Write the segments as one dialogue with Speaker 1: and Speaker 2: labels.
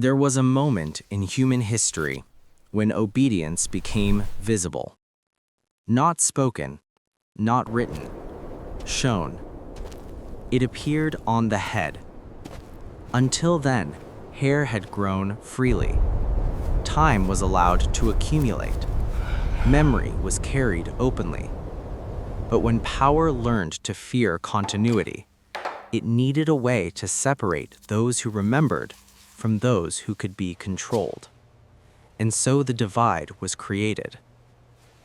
Speaker 1: There was a moment in human history when obedience became visible. Not spoken, not written, shown. It appeared on the head. Until then, hair had grown freely. Time was allowed to accumulate. Memory was carried openly. But when power learned to fear continuity, it needed a way to separate those who remembered from those who could be controlled. And so the divide was created: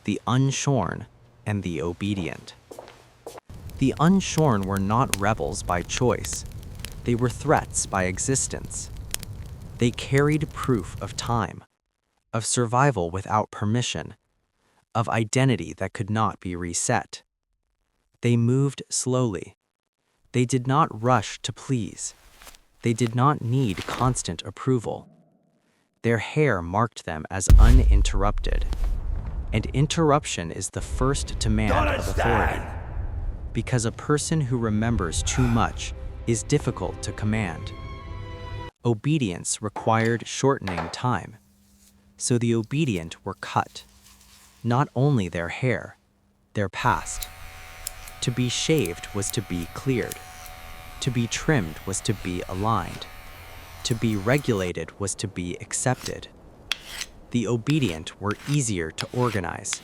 Speaker 1: the unshorn and the obedient. The unshorn were not rebels by choice. They were threats by existence. They carried proof of time, of survival without permission, of identity that could not be reset. They moved slowly. They did not rush to please. They did not need constant approval. Their hair marked them as uninterrupted. And interruption is the first demand of authority, because a person who remembers too much is difficult to command. Obedience required shortening time, so the obedient were cut. Not only their hair, their past. To be shaved was to be cleared. To be trimmed was to be aligned. To be regulated was to be accepted. The obedient were easier to organize,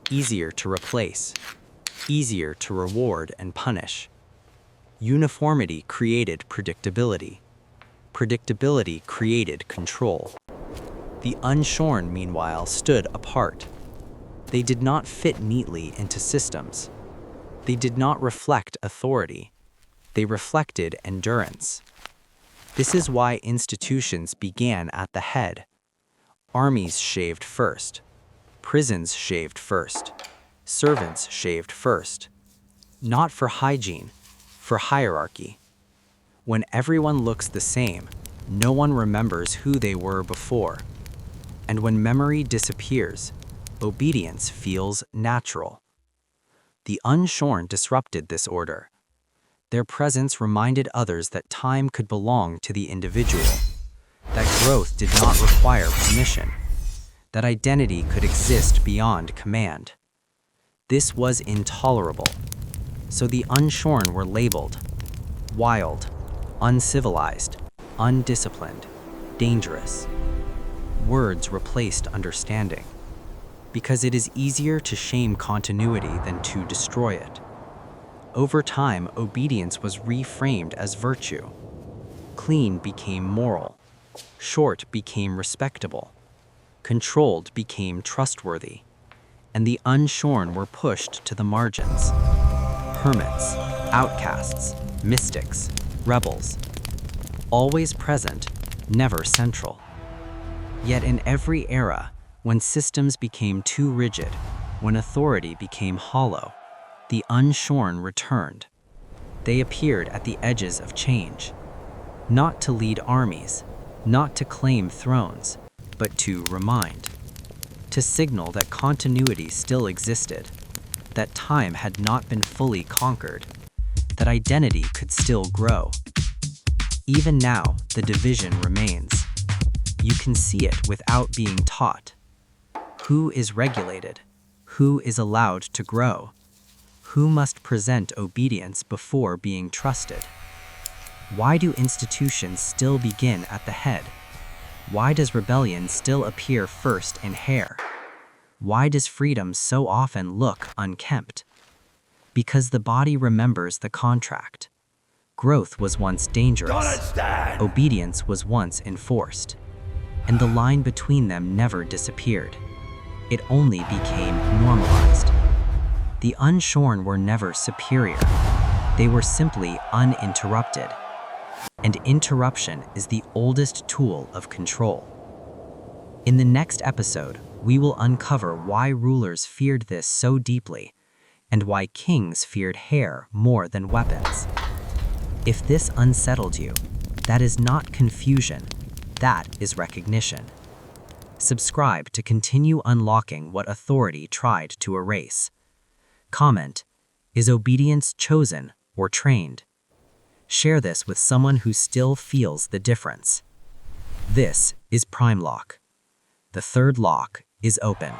Speaker 1: easier to replace, easier to reward and punish. Uniformity created predictability. Predictability created control. The unshorn, meanwhile, stood apart. They did not fit neatly into systems. They did not reflect authority. They reflected endurance. This is why institutions began at the head. Armies shaved first. Prisons shaved first. Servants shaved first. Not for hygiene, for hierarchy. When everyone looks the same, no one remembers who they were before. And when memory disappears, obedience feels natural. The unshorn disrupted this order. Their presence reminded others that time could belong to the individual, that growth did not require permission, that identity could exist beyond command. This was intolerable, so the unshorn were labeled wild, uncivilized, undisciplined, dangerous. Words replaced understanding, because it is easier to shame continuity than to destroy it. Over time, obedience was reframed as virtue. Clean became moral. Short became respectable. Controlled became trustworthy. And the unshorn were pushed to the margins. Hermits, outcasts, mystics, rebels. Always present, never central. Yet in every era, when systems became too rigid, when authority became hollow, the unshorn returned. They appeared at the edges of change, not to lead armies, not to claim thrones, but to remind, to signal that continuity still existed, that time had not been fully conquered, that identity could still grow. Even now, the division remains. You can see it without being taught. Who is regulated? Who is allowed to grow? Who must present obedience before being trusted? Why do institutions still begin at the head? Why does rebellion still appear first in hair? Why does freedom so often look unkempt? Because the body remembers the contract. Growth was once dangerous. Obedience was once enforced. And the line between them never disappeared. It only became normalized. The unshorn were never superior. They were simply uninterrupted. And interruption is the oldest tool of control. In the next episode, we will uncover why rulers feared this so deeply, and why kings feared hair more than weapons. If this unsettled you, that is not confusion, that is recognition. Subscribe to continue unlocking what authority tried to erase. Comment: is obedience chosen or trained? Share this with someone who still feels the difference. This is Primelock. The third lock is open.